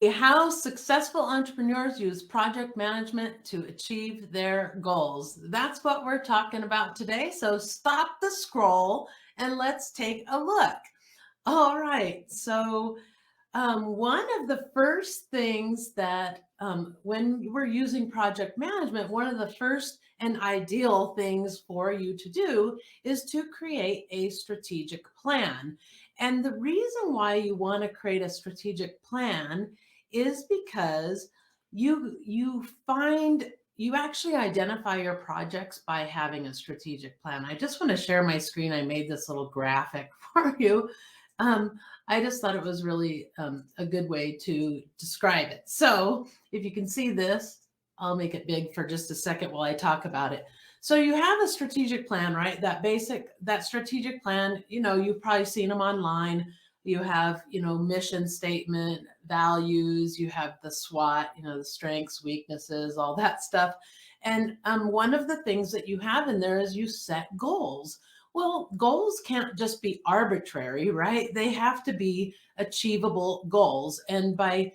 How successful entrepreneurs use project management to achieve their goals. That's what we're talking about today. So stop the scroll and let's take a look. All right. So, one of the first things that when we're using project management, one of the first and ideal things for you to do is to create a strategic plan. And the reason why you want to create a strategic plan is because you actually identify your projects by having a strategic plan. I just want to share my screen. I made this little graphic for you. Um, I just thought it was really a good way to describe it. So if you can see this, I'll make it big for just a second while I talk about it. So you have a strategic plan, right? That strategic plan, you've probably seen them online. You have, mission statement, values, you have the SWOT, the strengths, weaknesses, all that stuff. And one of the things that you have in there is you set goals. Well, goals can't just be arbitrary, right? They have to be achievable goals. And by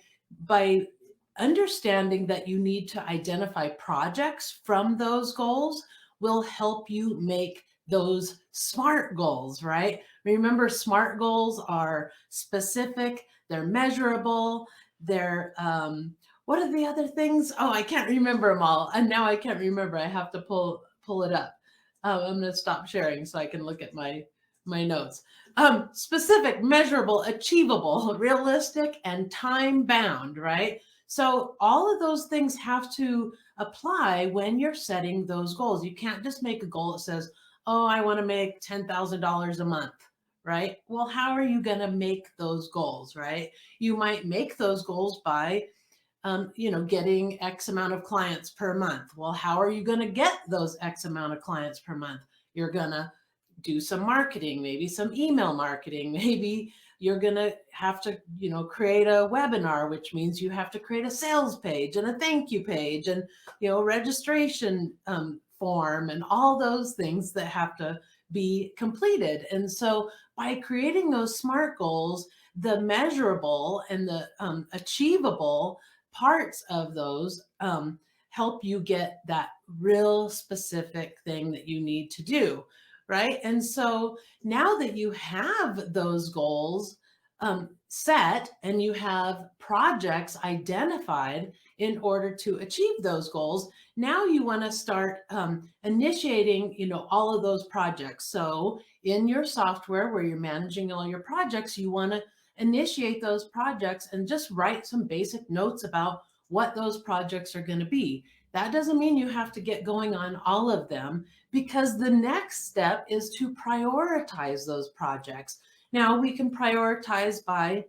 understanding that you need to identify projects from those goals will help you make those SMART goals, right? Remember, SMART goals are specific, they're measurable, they're what are the other things? Oh, I can't remember them all. And now I can't remember. I have to pull it up. I'm going to stop sharing so I can look at my notes. Specific, measurable, achievable, realistic, and time bound, right? So all of those things have to apply when you're setting those goals. You can't just make a goal that says, "Oh, I want to make $10,000 a month." Right? Well, how are you going to make those goals, right? You might make those goals by getting X amount of clients per month. Well, how are you going to get those X amount of clients per month? You're going to do some marketing, maybe some email marketing, maybe you're going to have to, create a webinar, which means you have to create a sales page and a thank you page and, registration form and all those things that have to be completed. And so by creating those SMART goals, the measurable and the achievable parts of those help you get that real specific thing that you need to do, right? And so now that you have those goals set and you have projects identified in order to achieve those goals, now you want to start initiating, all of those projects. So in your software where you're managing all your projects, you want to initiate those projects and just write some basic notes about what those projects are going to be. That doesn't mean you have to get going on all of them, because the next step is to prioritize those projects. Now we can prioritize by,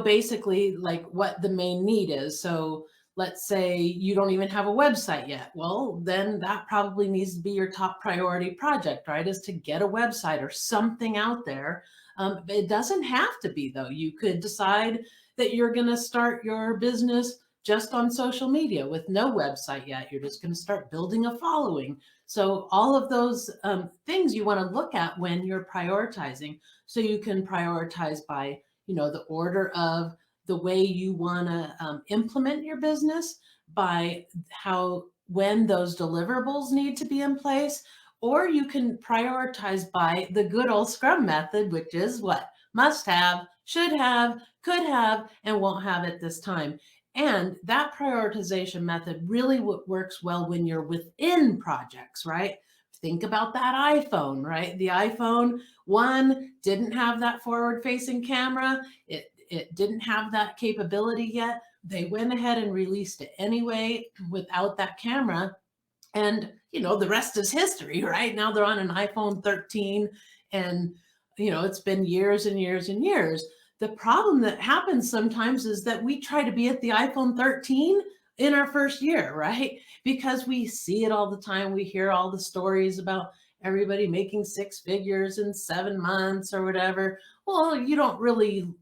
basically like what the main need is. So let's say you don't even have a website yet. Well, then that probably needs to be your top priority project, right? Is to get a website or something out there. It doesn't have to be, though. You could decide that you're going to start your business just on social media with no website yet. You're just going to start building a following. So all of those things you want to look at when you're prioritizing. So you can prioritize by, the order of the way you want to implement your business, by when those deliverables need to be in place, or you can prioritize by the good old Scrum method, which is what? Must have, should have, could have, and won't have at this time. And that prioritization method really works well when you're within projects, right? Think about that iPhone, right? The iPhone 1 didn't have that forward-facing camera. It didn't have that capability yet. They went ahead and released it anyway without that camera. And, the rest is history, right? Now they're on an iPhone 13 and, it's been years and years and years. The problem that happens sometimes is that we try to be at the iPhone 13 in our first year, right? Because we see it all the time. We hear all the stories about everybody making six figures in 7 months or whatever. Well, you don't really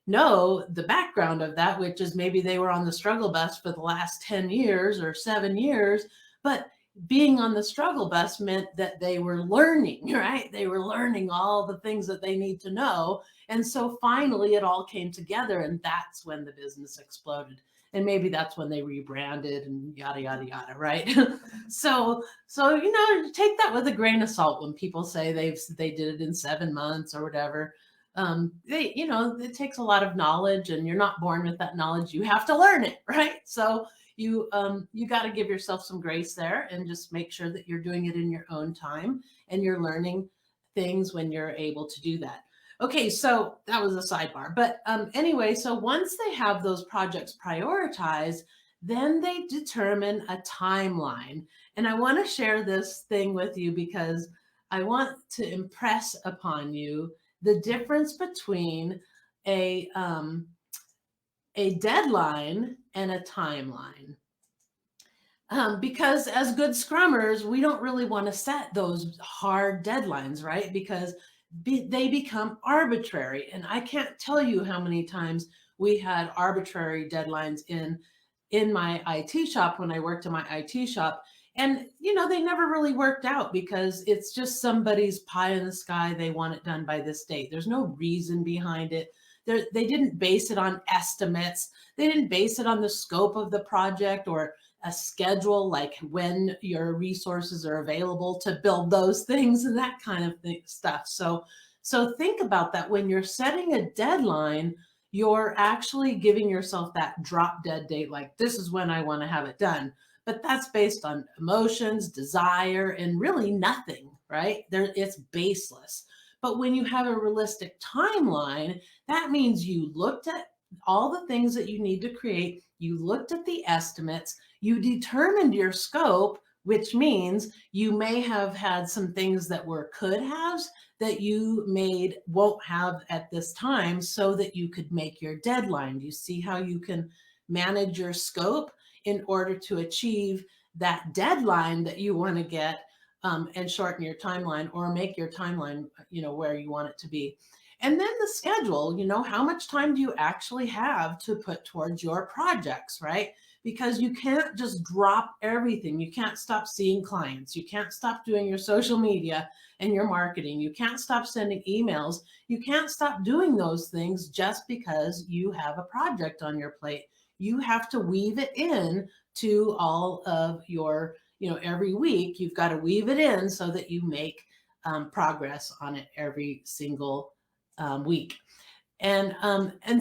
know the background of that, which is maybe they were on the struggle bus for the last 10 years or 7 years. But being on the struggle bus meant that they were learning, right? They were learning all the things that they need to know. And so finally it all came together, and that's when the business exploded. And maybe that's when they rebranded and yada, yada, yada, right? So, take that with a grain of salt when people say they did it in 7 months or whatever. It takes a lot of knowledge, and you're not born with that knowledge. You have to learn it, right? So you got to give yourself some grace there, and just make sure that you're doing it in your own time, and you're learning things when you're able to do that. Okay, so that was a sidebar. But anyway, so once they have those projects prioritized, then they determine a timeline. And I want to share this thing with you because I want to impress upon you the difference between a deadline and a timeline. Because as good scrummers, we don't really want to set those hard deadlines, right? Because they become arbitrary. And I can't tell you how many times we had arbitrary deadlines in my IT shop when I worked in my IT shop. And, they never really worked out because it's just somebody's pie in the sky. They want it done by this date. There's no reason behind it. They didn't base it on estimates. They didn't base it on the scope of the project or a schedule, like when your resources are available to build those things and that kind of stuff. So think about that. When you're setting a deadline, you're actually giving yourself that drop dead date, like this is when I want to have it done. But that's based on emotions, desire, and really nothing, right? It's baseless. But when you have a realistic timeline, that means you looked at all the things that you need to create, you looked at the estimates, you determined your scope, which means you may have had some things that were could haves that you won't have at this time, so that you could make your deadline. You see how you can manage your scope in order to achieve that deadline that you want to get, and shorten your timeline or make your timeline, where you want it to be. And then the schedule, how much time do you actually have to put towards your projects, right? Because you can't just drop everything. You can't stop seeing clients. You can't stop doing your social media and your marketing. You can't stop sending emails. You can't stop doing those things just because you have a project on your plate. You have to weave it in to all of your, every week, you've got to weave it in so that you make progress on it every single week. And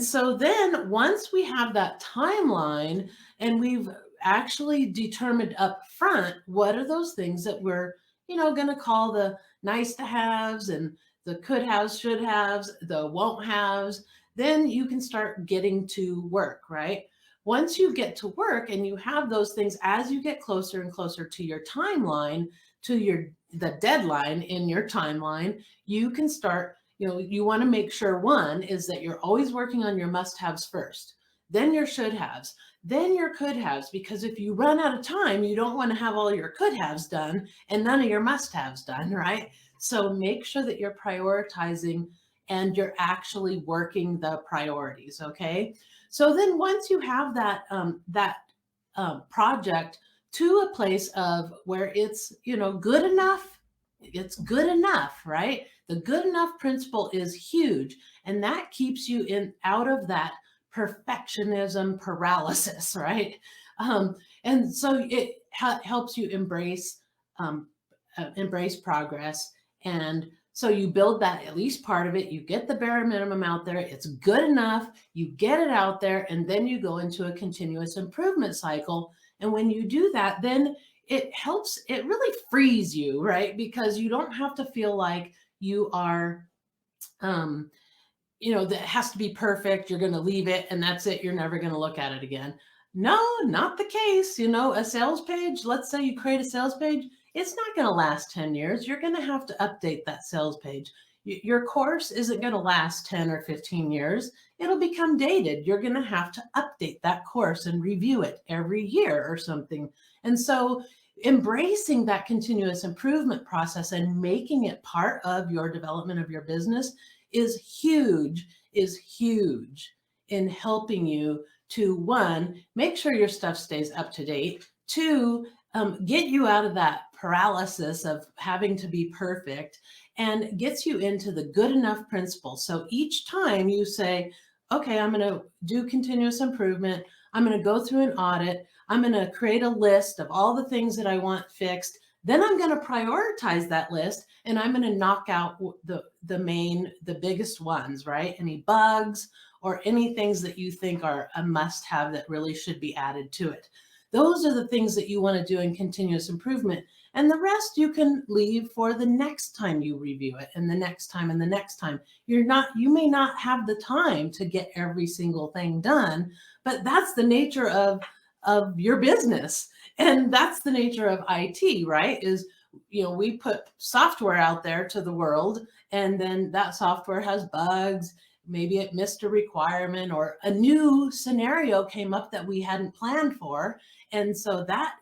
so then once we have that timeline and we've actually determined up front what are those things that we're, going to call the nice to haves and the could haves, should haves, the won't haves, then you can start getting to work, right? Once you get to work and you have those things, as you get closer and closer to your timeline, to the deadline in your timeline, you can start, you want to make sure, one is that you're always working on your must-haves first, then your should-haves, then your could-haves, because if you run out of time, you don't want to have all your could-haves done and none of your must-haves done, right? So make sure that you're prioritizing and you're actually working the priorities, okay? So then once you have that project to a place of where it's, good enough, it's good enough, right? The good enough principle is huge, and that keeps you out of that perfectionism paralysis, right? And so it helps you embrace progress. And so you build that, at least part of it, you get the bare minimum out there, it's good enough, you get it out there, and then you go into a continuous improvement cycle. And when you do that, then it really frees you, right? Because you don't have to feel like you are, that has to be perfect. You're going to leave it and that's it. You're never going to look at it again. No, not the case. A sales page, let's say you create a sales page, it's not going to last 10 years. You're going to have to update that sales page. Your course isn't going to last 10 or 15 years. It'll become dated. You're going to have to update that course and review it every year or something. And so embracing that continuous improvement process and making it part of your development of your business is huge in helping you to, one, make sure your stuff stays up to date, two, get you out of that paralysis of having to be perfect and gets you into the good enough principle. So each time you say, okay, I'm going to do continuous improvement. I'm going to go through an audit. I'm going to create a list of all the things that I want fixed. Then I'm going to prioritize that list and I'm going to knock out the biggest ones, right? Any bugs or any things that you think are a must have that really should be added to it. Those are the things that you want to do in continuous improvement. And the rest you can leave for the next time you review it and the next time and the next time. You may not have the time to get every single thing done, but that's the nature of your business. And that's the nature of IT, right? Is, we put software out there to the world, and then that software has bugs. Maybe it missed a requirement or a new scenario came up that we hadn't planned for. And so that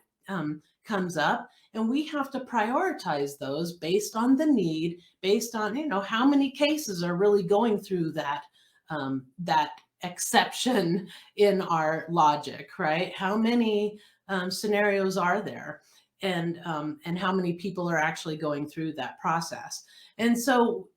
comes up, and we have to prioritize those based on the need, based on, how many cases are really going through that exception in our logic, right? How many scenarios are there, and how many people are actually going through that process. And so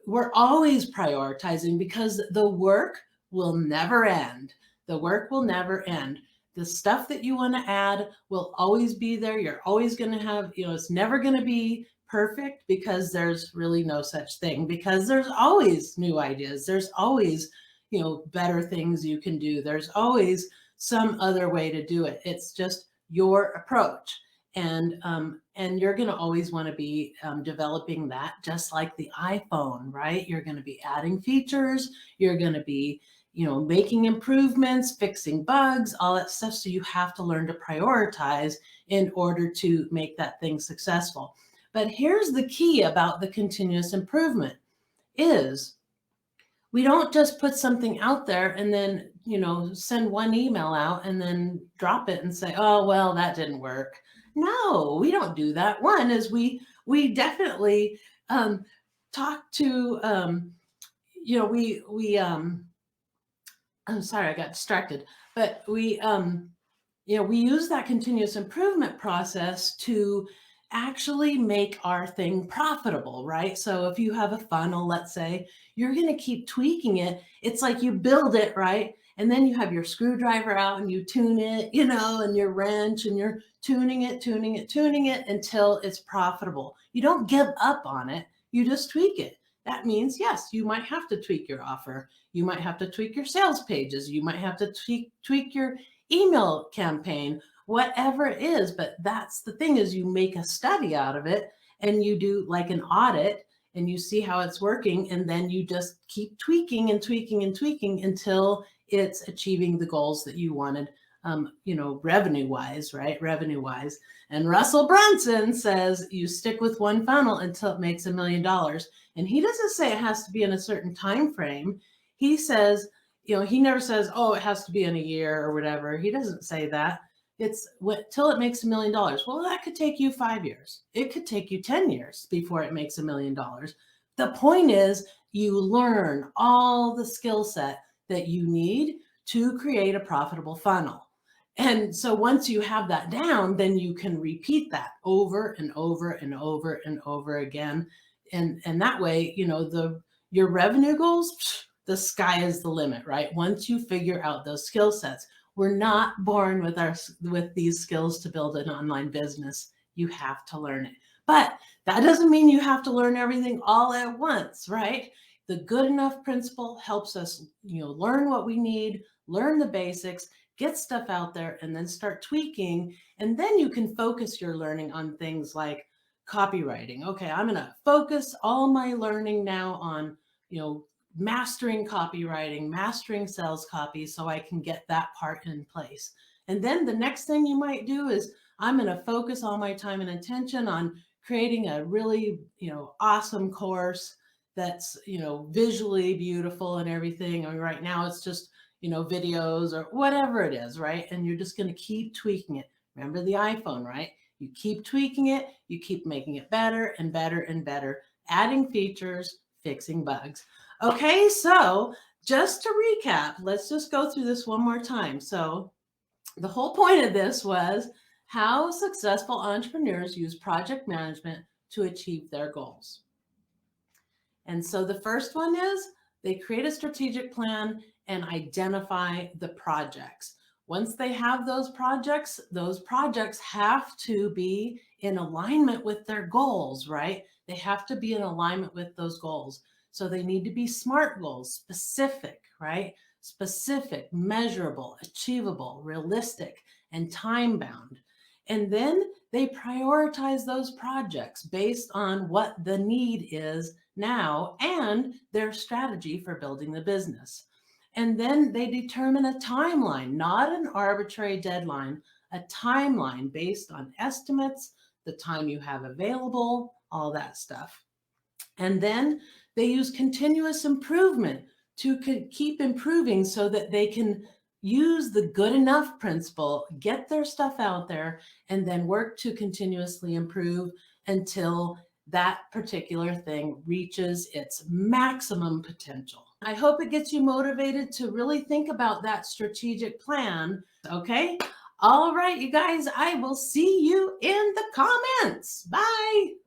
we're always prioritizing because the work will never end. The work will never end. The stuff that you want to add will always be there. You're always going to have, it's never going to be perfect because there's really no such thing, because there's always new ideas. There's always, better things you can do. There's always some other way to do it. It's just your approach. And you're going to always want to be developing that, just like the iPhone, right? You're going to be adding features. You're going to be, making improvements, fixing bugs, all that stuff. So you have to learn to prioritize in order to make that thing successful. But here's the key about the continuous improvement is we don't just put something out there and then, send one email out and then drop it and say, oh, well, that didn't work. No, we don't do that. One is we definitely talk to, I'm sorry, I got distracted, but we use that continuous improvement process to actually make our thing profitable, right? So if you have a funnel, let's say, you're going to keep tweaking it. It's like you build it, right? And then you have your screwdriver out and you tune it, and your wrench, and you're tuning it until it's profitable. You don't give up on it. You just tweak it. That means, yes, you might have to tweak your offer. You might have to tweak your sales pages. You might have to tweak your email campaign, whatever it is. But that's the thing, is you make a study out of it and you do like an audit and you see how it's working. And then you just keep tweaking and tweaking and tweaking until it's achieving the goals that you wanted, revenue wise, right? Revenue wise. And Russell Brunson says you stick with one funnel until it makes $1 million. And he doesn't say it has to be in a certain time frame. He says, he never says, oh, it has to be in a year or whatever. He doesn't say that. It's till it makes $1 million. Well, that could take you 5 years. It could take you 10 years before it makes $1 million. The point is you learn all the skill set that you need to create a profitable funnel. And so once you have that down, then you can repeat that over and over and over and over again. And that way, your revenue goals, the sky is the limit, right? Once you figure out those skill sets. We're not born with these skills to build an online business. You have to learn it. But that doesn't mean you have to learn everything all at once, right? The good enough principle helps us, learn what we need, learn the basics, get stuff out there, and then start tweaking. And then you can focus your learning on things like copywriting. Okay, I'm going to focus all my learning now on, mastering copywriting, mastering sales copy, so I can get that part in place. And then the next thing you might do is I'm going to focus all my time and attention on creating a really, awesome course that's, visually beautiful and everything. I mean, right now it's just, videos or whatever it is, right? And you're just going to keep tweaking it. Remember the iPhone, right? You keep tweaking it, you keep making it better and better and better, adding features, fixing bugs. Okay, so just to recap, let's just go through this one more time. So the whole point of this was How successful entrepreneurs use project management to achieve their goals. And so the first one is they create a strategic plan and identify the projects. Once they have those projects have to be in alignment with their goals, right? They have to be in alignment with those goals. So they need to be SMART goals, specific, right? Specific, measurable, achievable, realistic, and time bound. And then they prioritize those projects based on what the need is now and their strategy for building the business. And then they determine a timeline, not an arbitrary deadline, a timeline based on estimates, the time you have available, all that stuff. And then they use continuous improvement to keep improving so that they can use the good enough principle, get their stuff out there, and then work to continuously improve until that particular thing reaches its maximum potential. I hope it gets you motivated to really think about that strategic plan. Okay. All right, you guys, I will see you in the comments. Bye.